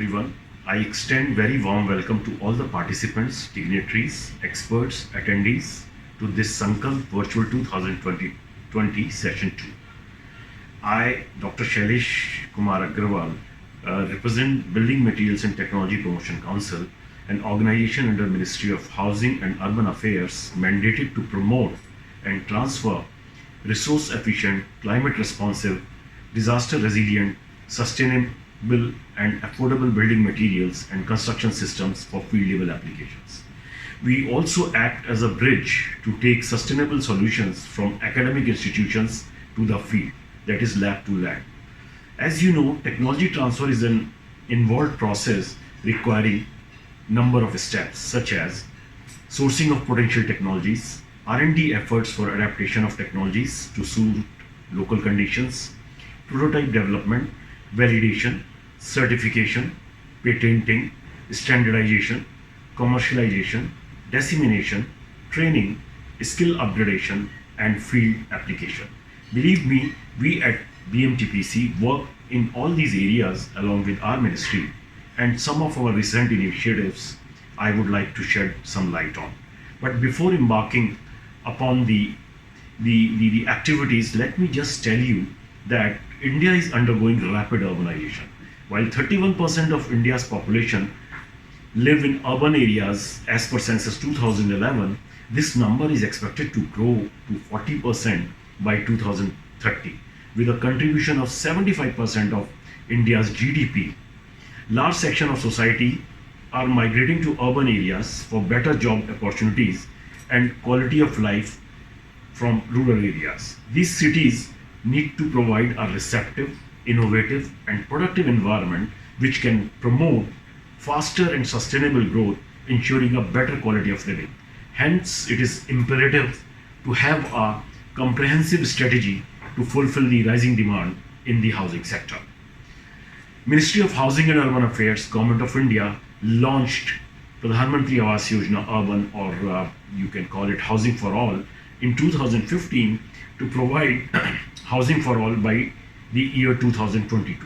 Everyone. I extend very warm welcome to all the participants, dignitaries, experts, attendees to this Sankalp Virtual 2020 Session 2. I, Dr. Shailesh Kumar Agrawal, represent Building Materials and Technology Promotion Council, an organization under Ministry of Housing and Urban Affairs mandated to promote and transfer resource efficient, climate responsive, disaster resilient, sustainable and affordable building materials and construction systems for field level applications. We also act as a bridge to take sustainable solutions from academic institutions to the field, that is lab to lab. As you know, technology transfer is an involved process requiring number of steps such as sourcing of potential technologies, R&D efforts for adaptation of technologies to suit local conditions, prototype development, validation, certification, patenting, standardization, commercialization, dissemination, training, skill upgradation, and field application. Believe me, we at BMTPC work in all these areas along with our ministry, and some of our recent initiatives I would like to shed some light on. But before embarking upon the activities, let me just tell you that India is undergoing rapid urbanization. While 31% of India's population live in urban areas as per census 2011, this number is expected to grow to 40% by 2030, with a contribution of 75% of India's GDP. Large section of society are migrating to urban areas for better job opportunities and quality of life from rural areas. These cities need to provide a receptive, innovative, and productive environment which can promote faster and sustainable growth, ensuring a better quality of living. Hence, it is imperative to have a comprehensive strategy to fulfill the rising demand in the housing sector. Ministry of Housing and Urban Affairs, Government of India launched Pradhan Mantri Awas Yojana Urban, or you can call it Housing for All, in 2015 to provide housing for all by the year 2022.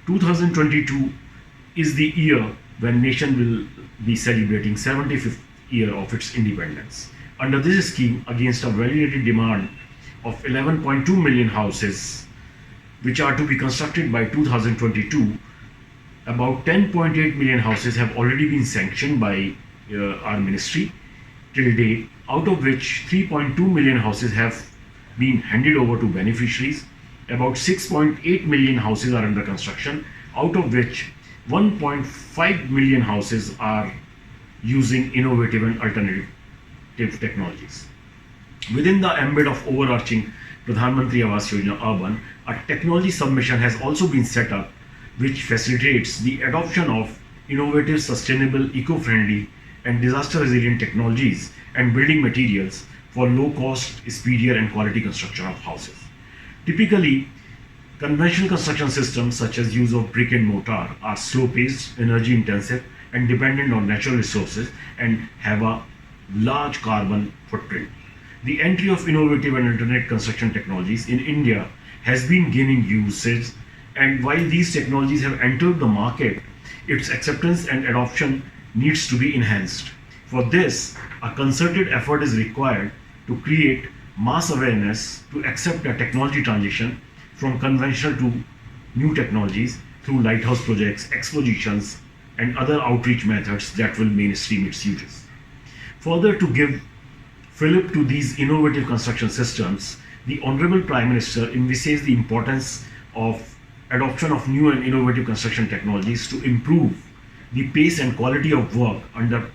2022 is the year when nation will be celebrating 75th year of its independence. Under this scheme, against a validated demand of 11.2 million houses, which are to be constructed by 2022, about 10.8 million houses have already been sanctioned by our ministry till date, out of which 3.2 million houses have been handed over to beneficiaries. About 6.8 million houses are under construction, out of which 1.5 million houses are using innovative and alternative technologies. Within the ambit of overarching Pradhan Mantri Awas Yojana Urban, a technology submission has also been set up which facilitates the adoption of innovative, sustainable, eco-friendly and disaster-resilient technologies and building materials for low-cost, speedier and quality construction of houses. Typically, conventional construction systems such as use of brick and mortar are slow-paced, energy-intensive and dependent on natural resources and have a large carbon footprint. The entry of innovative and alternate construction technologies in India has been gaining usage, and while these technologies have entered the market, its acceptance and adoption needs to be enhanced. For this, a concerted effort is required to create mass awareness to accept a technology transition from conventional to new technologies through lighthouse projects, expositions, and other outreach methods that will mainstream its uses. Further, to give fillip to these innovative construction systems, the Honorable Prime Minister envisages the importance of adoption of new and innovative construction technologies to improve the pace and quality of work under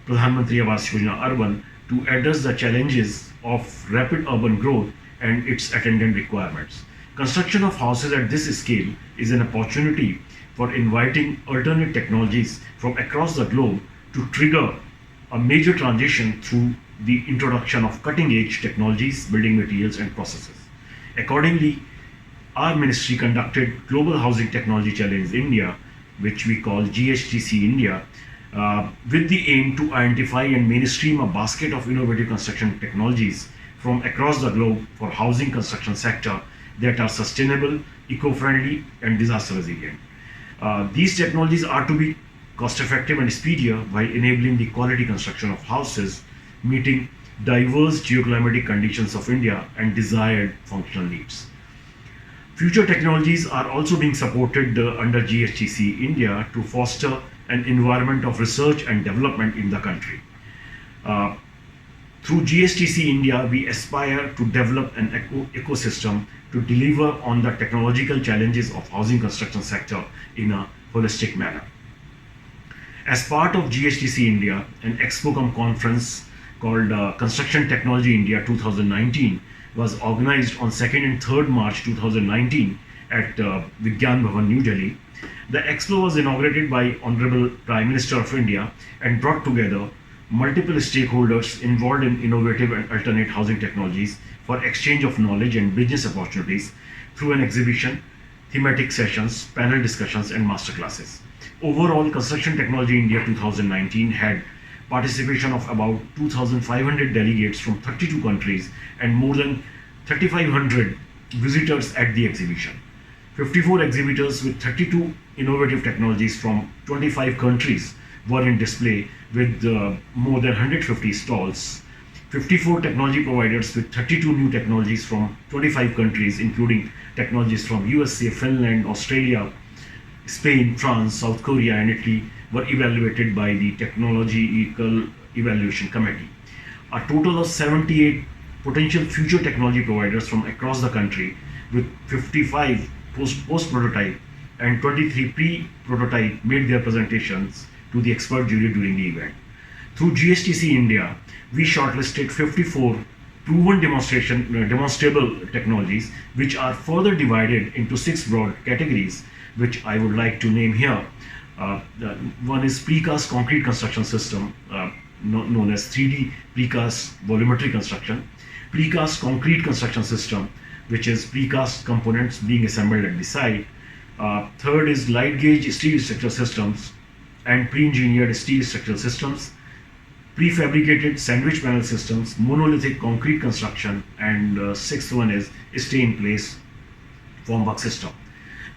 Pradhan Mantri Awas Yojana Urban to address the challenges of rapid urban growth and its attendant requirements. Construction of houses at this scale is an opportunity for inviting alternate technologies from across the globe to trigger a major transition through the introduction of cutting-edge technologies, building materials and processes. Accordingly, our ministry conducted Global Housing Technology Challenge India, which we call GHTC India, with the aim to identify and mainstream a basket of innovative construction technologies from across the globe for housing construction sector that are sustainable, eco-friendly and disaster resilient. These technologies are to be cost effective and speedier while enabling the quality construction of houses, meeting diverse geoclimatic conditions of India and desired functional needs. Future technologies are also being supported under GSTC India to foster an environment of research and development in the country. Uh, Through GSTC India, we aspire to develop an ecosystem to deliver on the technological challenges of housing construction sector in a holistic manner. As part of GSTC India, an ExpoCom conference called Construction Technology India 2019 was organized on 2nd and 3rd March 2019 at Vigyan Bhavan, New Delhi. The expo was inaugurated by Honorable Prime Minister of India and brought together multiple stakeholders involved in innovative and alternate housing technologies for exchange of knowledge and business opportunities through an exhibition, thematic sessions, panel discussions, and masterclasses. Overall, Construction Technology India 2019 had participation of about 2,500 delegates from 32 countries and more than 3,500 visitors at the exhibition. 54 exhibitors with 32 innovative technologies from 25 countries were in display with more than 150 stalls. 54 technology providers with 32 new technologies from 25 countries, including technologies from USA, Finland, Australia, Spain, France, South Korea, and Italy, were evaluated by the Technological Evaluation Committee. A total of 78 potential future technology providers from across the country, with 55 post-prototype and 23 pre-prototype, made their presentations to the expert jury during the event. Through GSTC India, we shortlisted 54 proven demonstrable technologies, which are further divided into 6 broad categories, which I would like to name here. One is precast concrete construction system, known as 3D precast volumetric construction, precast concrete construction system, which is precast components being assembled at the site. Third is light gauge steel structural systems and pre-engineered steel structural systems, prefabricated sandwich panel systems, monolithic concrete construction, and sixth one is stay-in-place formwork system.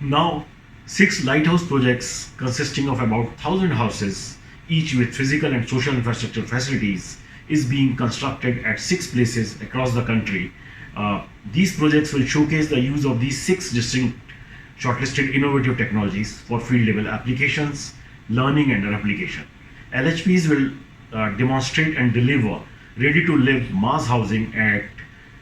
Now, 6 lighthouse projects consisting of about 1,000 houses, each with physical and social infrastructure facilities, is being constructed at 6 places across the country. These projects will showcase the use of these 6 distinct shortlisted innovative technologies for field level applications, learning, and replication. LHPs will demonstrate and deliver ready to live mass housing at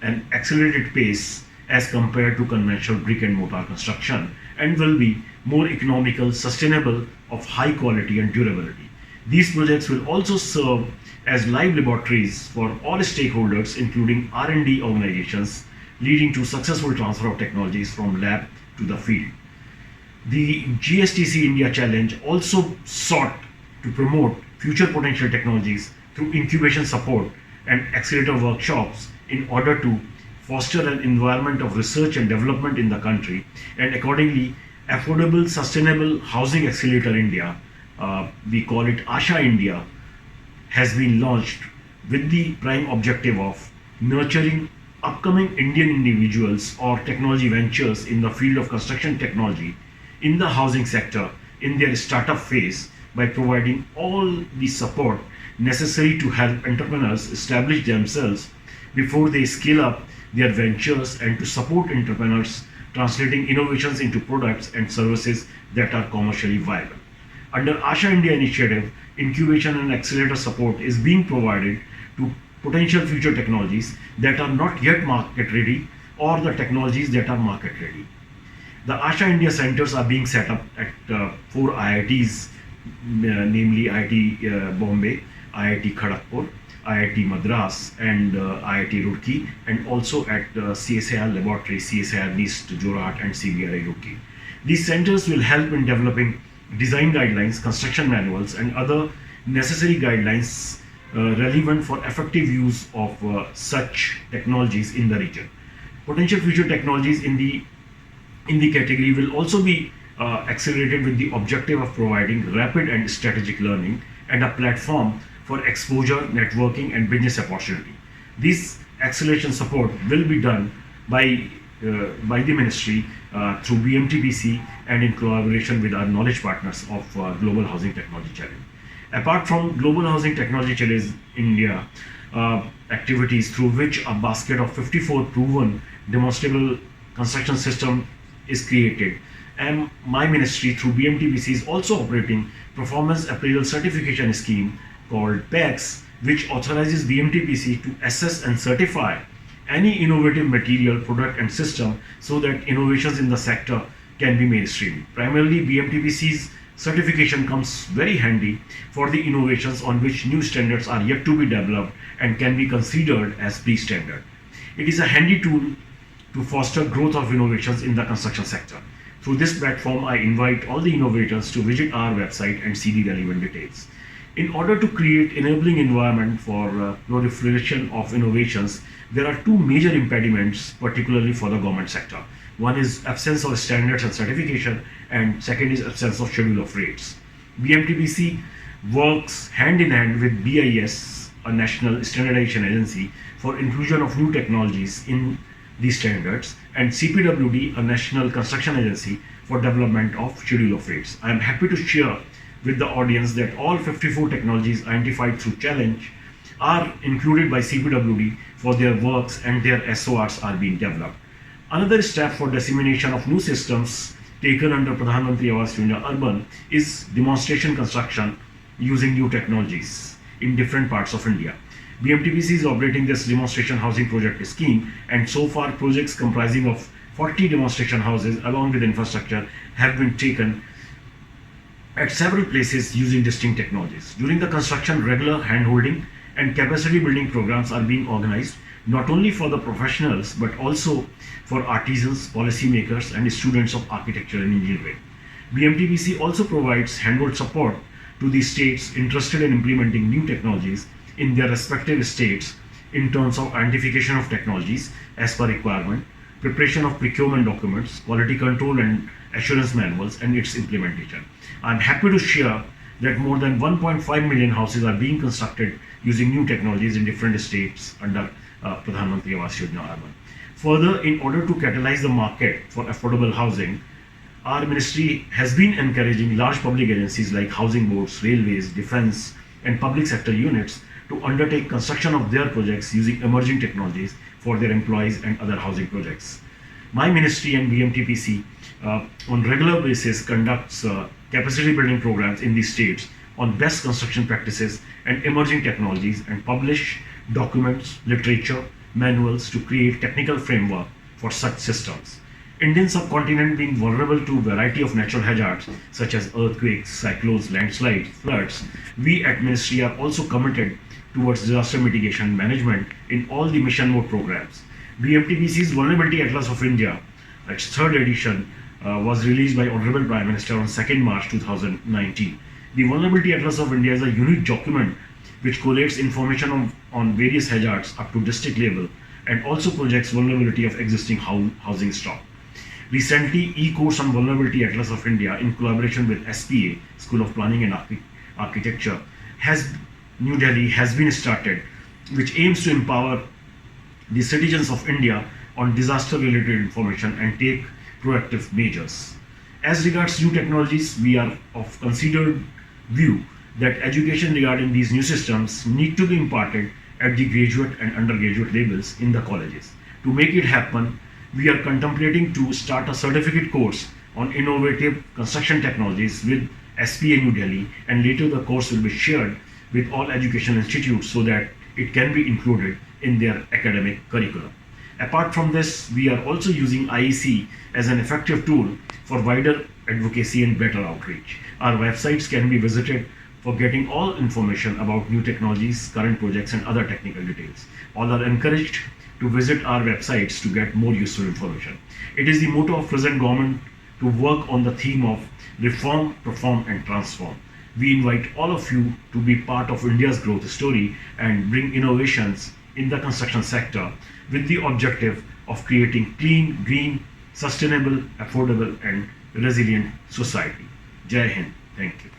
an accelerated pace as compared to conventional brick and mortar construction, and will be more economical, sustainable, of high quality and durability. These projects will also serve as live laboratories for all stakeholders, including R&D organizations, leading to successful transfer of technologies from lab to the field. The GSTC India Challenge also sought to promote future potential technologies through incubation support and accelerator workshops in order to foster an environment of research and development in the country, and accordingly, Affordable Sustainable Housing Accelerator India, we call it ASHA India, has been launched with the prime objective of nurturing upcoming Indian individuals or technology ventures in the field of construction technology in the housing sector in their startup phase by providing all the support necessary to help entrepreneurs establish themselves before they scale up their ventures, and to support entrepreneurs translating innovations into products and services that are commercially viable. Under ASHA India initiative, incubation and accelerator support is being provided to potential future technologies that are not yet market ready or the technologies that are market ready. The ASHA India centers are being set up at 4 IITs, namely IIT Bombay, IIT Kharagpur, IIT Madras, and IIT Roorkee, and also at CSIR Laboratory, CSIR NIST, Jorhat, and CBRI Roorkee. These centers will help in developing design guidelines, construction manuals, and other necessary guidelines relevant for effective use of such technologies in the region. Potential future technologies in the category will also be accelerated with the objective of providing rapid and strategic learning and a platform for exposure, networking, and business opportunity. This acceleration support will be done by the ministry through BMTPC and in collaboration with our knowledge partners of Global Housing Technology Challenge. Apart from Global Housing Technology Challenge India activities, through which a basket of 54 proven demonstrable construction system is created, and my ministry through BMTPC is also operating performance appraisal certification scheme called PACS, which authorizes BMTPC to assess and certify any innovative material, product and system so that innovations in the sector can be mainstream. Primarily, BMTPC's certification comes very handy for the innovations on which new standards are yet to be developed and can be considered as pre-standard. It is a handy tool to foster growth of innovations in the construction sector. Through this platform, I invite all the innovators to visit our website and see the relevant details. In order to create enabling environment for proliferation of innovations, there are two major impediments, particularly for the government sector. One is absence of standards and certification, and second is absence of schedule of rates. BMTPC works hand in hand with BIS, a national standardization agency, for inclusion of new technologies in these standards, and CPWD, a national construction agency, for development of schedule of rates. I am happy to share with the audience that all 54 technologies identified through challenge are included by CPWD for their works, and their SORs are being developed. Another step for dissemination of new systems taken under Pradhan Mantri Awas Yojana Urban is demonstration construction using new technologies in different parts of India. BMTPC is operating this demonstration housing project scheme, and so far projects comprising of 40 demonstration houses along with infrastructure have been taken at several places using distinct technologies. During the construction, regular handholding and capacity building programs are being organized not only for the professionals but also for artisans, policymakers and students of architecture and engineering. BMTPC also provides handhold support to the states interested in implementing new technologies in their respective states in terms of identification of technologies as per requirement, preparation of procurement documents, quality control and assurance manuals, and its implementation. I am happy to share that more than 1.5 million houses are being constructed using new technologies in different states under Pradhan Mantri Awas Yojana Urban. Further, in order to catalyze the market for affordable housing, our ministry has been encouraging large public agencies like housing boards, railways, defense, and public sector units to undertake construction of their projects using emerging technologies for their employees and other housing projects. My ministry and BMTPC on regular basis conducts capacity building programs in these states on best construction practices and emerging technologies, and publish documents, literature, manuals to create technical framework for such systems. Indian subcontinent being vulnerable to a variety of natural hazards such as earthquakes, cyclones, landslides, floods, we at ministry are also committed towards disaster mitigation management in all the mission mode programs. BMTPC's Vulnerability Atlas of India, its third edition, was released by Honorable Prime Minister on 2nd March 2019. The Vulnerability Atlas of India is a unique document which collates information on various hazards up to district level and also projects vulnerability of existing housing stock. Recently, e-course on Vulnerability Atlas of India in collaboration with SPA, School of Planning and Architecture, New Delhi has been started, which aims to empower the citizens of India on disaster related information and take proactive measures. As regards new technologies, we are of considered view that education regarding these new systems need to be imparted at the graduate and undergraduate levels in the colleges. To make it happen, we are contemplating to start a certificate course on innovative construction technologies with SPA New Delhi, and later the course will be shared with all education institutes so that it can be included in their academic curriculum. Apart from this, we are also using IEC as an effective tool for wider advocacy and better outreach. Our websites can be visited for getting all information about new technologies, current projects, and other technical details. All are encouraged to visit our websites to get more useful information. It is the motto of present government to work on the theme of reform, perform, and transform. We invite all of you to be part of India's growth story and bring innovations in the construction sector with the objective of creating clean, green, sustainable, affordable, and resilient society. Jai Hind. Thank you.